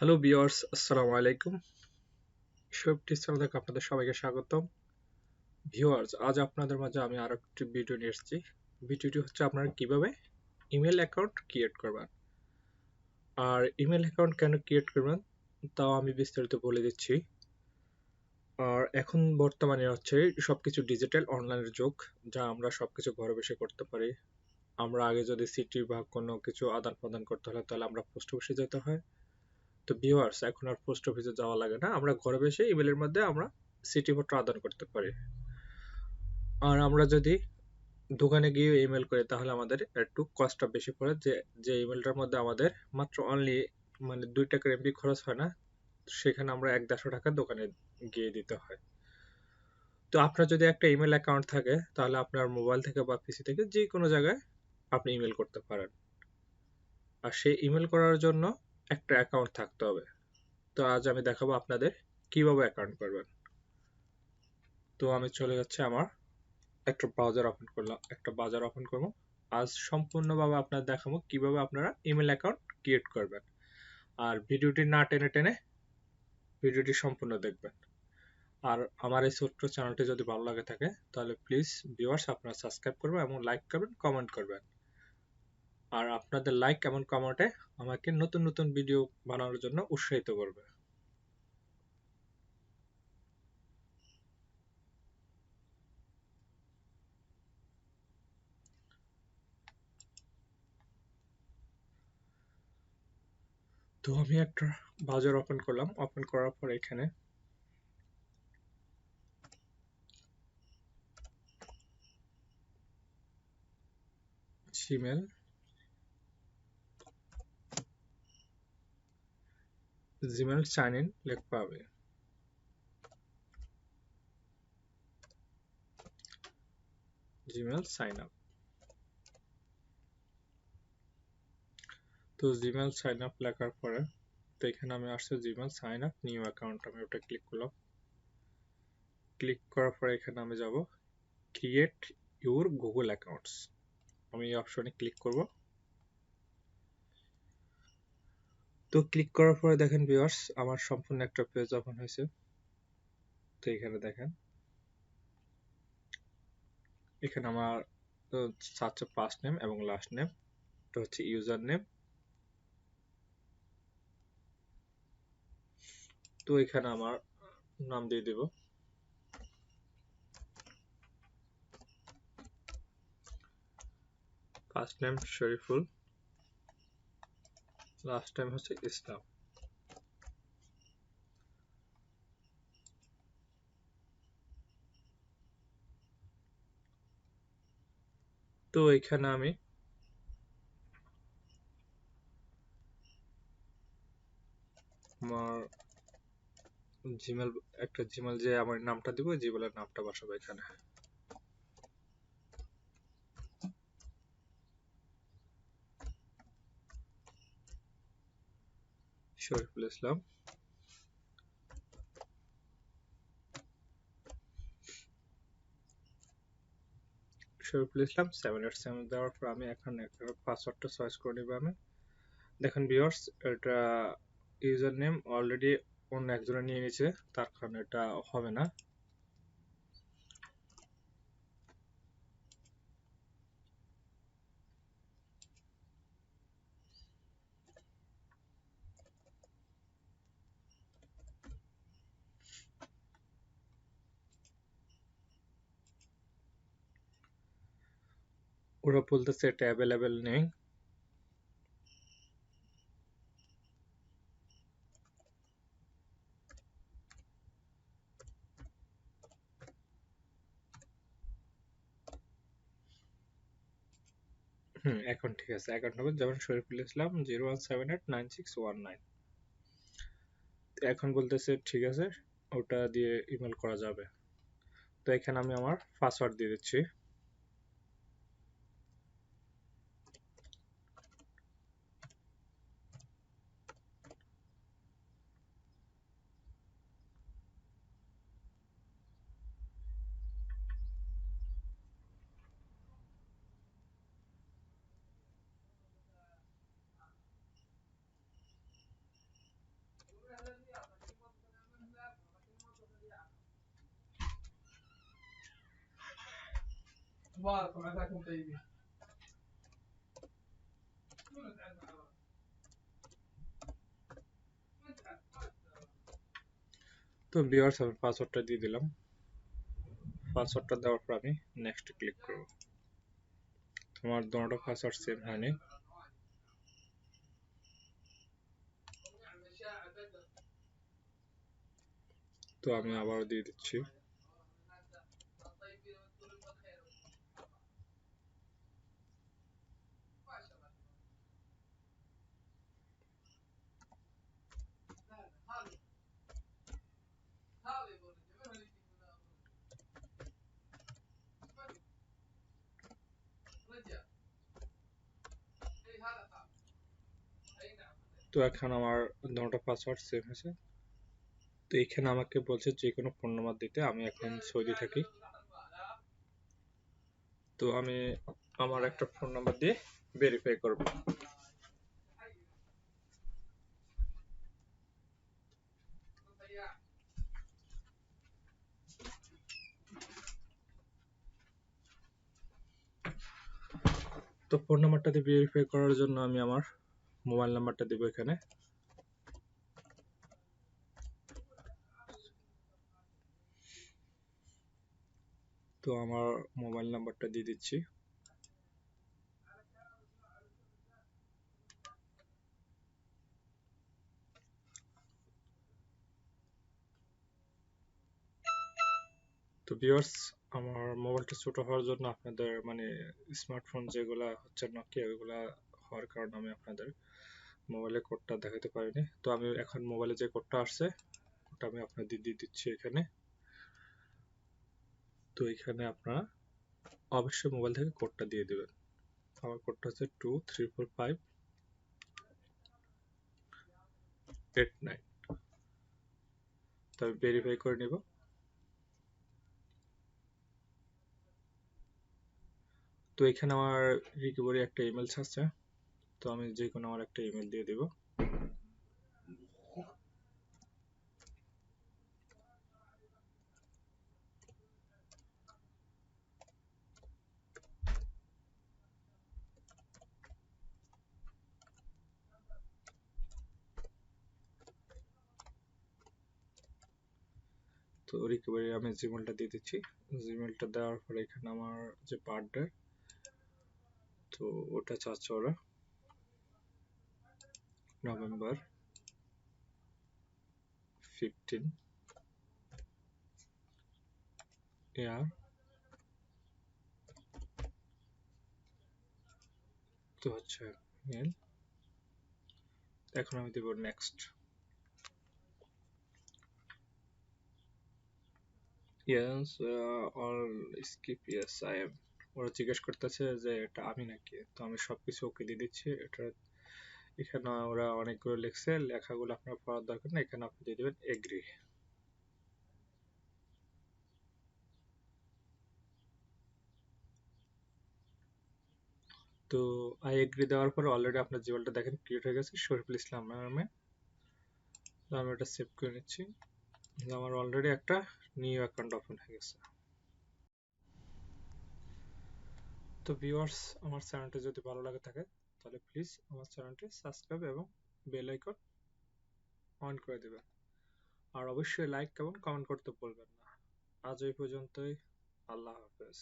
Hello viewers, আসসালামু আলাইকুম। Shoaib teach channel থেকে আপনাদের সবাইকে স্বাগতম। ভিউয়ার্স, আজ আপনাদের মাঝে আমি আরো একটি ভিডিও নিয়ে এসেছি। ভিডিওটি হচ্ছে আপনারা কিভাবে ইমেল অ্যাকাউন্ট ক্রিয়েট করবেন। আর ইমেল অ্যাকাউন্ট কেন ক্রিয়েট করবেন তাও আমি বিস্তারিত বলে দিচ্ছি। আর এখন বর্তমানে হচ্ছে সবকিছু ডিজিটাল অনলাইনের যুগ, যা আমরা সবকিছু ঘরে বসে করতে পারি। আমরা আগে যদি চিঠি বা কোনো কিছু আদান প্রদান করতে হলে তাহলে আমরা পোস্ট অফিসে যেতে হয়। তো ভিউয়ার্স, এখন আর পোস্ট অফিসে যাওয়া লাগে না, আমরা ঘরে বসে ইমেলের মধ্যে আমরা চিঠিপত্র আদান করতে পারি। আর আমরা যদি দোকানে গিয়ে ইমেল করি তাহলে আমাদের একটু কষ্টটা বেশি পড়ে, যে যে ইমেলটার মধ্যে আমাদের মাত্র অনলি মানে 2 টাকার এমবি খরচ হয় না, সেখানে আমরা 1-150 টাকা দোকানে গিয়ে দিতে হয়। তো আপনার যদি একটা ইমেল অ্যাকাউন্ট থাকে তাহলে আপনার মোবাইল থেকে বা পিসি থেকে যে কোনো জায়গায় আপনি ইমেল করতে পারেন। আর সেই ইমেল করার জন্য একটা অ্যাকাউন্ট থাকতে হবে। তো আজ আমি দেখাবো আপনাদের কিভাবে অ্যাকাউন্ট করবেন। তো আমি চলে যাচ্ছি আমার একটা ব্রাউজার ওপেন করলাম, একটা ব্রাউজার ওপেন করবো। আজ সম্পূর্ণভাবে আপনাদের দেখাবো কিভাবে আপনারা ইমেল অ্যাকাউন্ট ক্রিয়েট করবেন। আর ভিডিওটি না টেনে টেনে ভিডিওটি সম্পূর্ণ দেখবেন। আর আমার এই ছোট্ট চ্যানেলটি যদি ভালো লাগে থাকে তাহলে প্লিজ ভিউয়ার্স আপনারা সাবস্ক্রাইব করবেন এবং লাইক করবেন, কমেন্ট করবেন। আর আপনাদের লাইক এবং কমেন্টে আমাকে নতুন নতুন ভিডিও বানানোর জন্য উৎসাহিত করবে। তো আমি একটা ব্রাউজার ওপেন করলাম, ওপেন করার পর এখানে জিমেল জিমেল সাইন ইন লিখতে হবে। Gmail sign up. তো জিমেল সাইন আপ লেখার পরে তো এখানে আমি আসছে Gmail sign up new account, আমি ওটা ক্লিক করলাম। ক্লিক করার পরে এখানে আমি যাব ক্রিয়েট ইউর গুগল অ্যাকাউন্টস, আমি এই অপশনে ক্লিক করব। তো ক্লিক করার পরে দেখেন ভিউয়ার্স, আমার সম্পূর্ণ একটা পেজ ওপেন হয়েছে। তো এখানে দেখেন, এখানে আমার সার্চ ফার্স্ট নেম এবং লাস্ট নেম, এটা হচ্ছে ইউজার নেম। তো এখানে আমার নাম দিয়ে দেব, first name Shariful, last time হচ্ছে ইসলাম। তো এখানে আমি আমার জিমেল, একটা জিমেল যে আমার নামটা দিব, জিমেলের নামটা বসাবো এখানে, শরীফুল ইসলাম। শরীফুল ইসলাম 787 দেওয়ার পর আমি এখন পাসওয়ার্ডটা চয়েস করে নিব আমি। দেখেন ভিউয়ার্স, এটা ইউজার নেম অলরেডি অন্য একজনে নিয়ে নিয়েছে, তার কারণে এটা হবে না। ওরা বলতেছে এটা অ্যাভেলেবেল নেই। এখন ঠিক আছে। অ্যাকাউন্ট নম্বর যেমন শরীফুল ইসলাম 0178961 এখন বলতেছে ঠিক আছে, ওটা দিয়ে ইমেল করা যাবে। তো এখানে আমি আমার পাসওয়ার্ড দিয়ে দিচ্ছি। তো ভিউয়ার্স আমি পাসওয়ার্ডটা দিয়ে দিলাম। পাসওয়ার্ডটা দেওয়ার পর আমি নেক্সট ক্লিক করব। তোমার দুটো পাসওয়ার্ড সেম হয়নি, তো আমি আবারও দিয়ে দিচ্ছি। তো এখন আমার দুটো পাসওয়ার্ড সেম হয়েছে। তো এখানে আমাকে বলছে যে কোনো ফোন নাম্বার দিতে, আমি এখন সৌদি থাকি, তো আমি আমার একটা ফোন নাম্বার দিয়ে ভেরিফাই করব। তো ফোন নাম্বারটা দিয়ে ভেরিফাই করার জন্য আমি আমার মোবাইল নাম্বারটা দেব এখানে। তো আমার মোবাইল নাম্বারটা দিয়ে দিচ্ছি। তো ভিউয়ার্স, আমার মোবাইলটা ছোট হওয়ার জন্য আপনাদের মানে স্মার্টফোন যেগুলা হচ্ছে নকিয়া, ওইগুলা হওয়ার কারণে আমি আপনাদের মোবাইলে কোডটা দেখাতে পারিনি। তো আমি এখন মোবাইলে যে কোডটা আসছে ওটা আমি আপনাদের দিয়ে দিচ্ছি এখানে। তো এখানে আপনারা অবশ্যই মোবাইল থেকে কোডটা দিয়ে দেবেন। আমার কোডটা হচ্ছে 234589। তো আমি ভেরিফাই করে নিব। তো এখানে আমার রিকভারি একটা ইমেল আছে, তো আমি যে কোনো আমার একটা ইমেল দিয়ে দেব। তো রিকভারি আমি জিমেলটা দিয়ে দিচ্ছি। জিমেলটা দেওয়ার পরে এখানে আমার যে বার্থডে, তো ওটা চাচ্ছে ওরা November 15 ইয়ার। তো হচ্ছে মেল। এখন আমি দেব next. Yes all skip, yes I am. ওরা জিজ্ঞেস করতেছে যে এটা আমি নাকি, তো আমি সবকিছু ওকে দিয়ে দিচ্ছি। এটা এখানে ওরা অনেকগুলো লিখছে, লেখাগুলো আপনার পড়ার দরকার নেই, এখানে আপনি দিয়ে দেবেন এগ্রি। তো আই এগ্রি দেওয়ার পর অলরেডি আপনার জিমেলটা দেখেন ক্রিয়েট হয়ে গেছে শরীফুল ইসলাম নামে। তো আমি এটা সেভ করে নিচ্ছি। আমার অলরেডি একটা নিউ অ্যাকাউন্ট ওপেন হয়ে গেছে। তো ভিউয়ার্স, আমার চ্যানেলটি যদি ভালো লাগে থাকে তাহলে প্লিজ আমার চ্যানেলটি সাবস্ক্রাইব এবং বেল আইকন অন করে দেবেন। আর অবশ্যই লাইক এবং কমেন্ট করতে ভুলবেন না। আজ এই পর্যন্তই। আল্লাহ হাফেজ।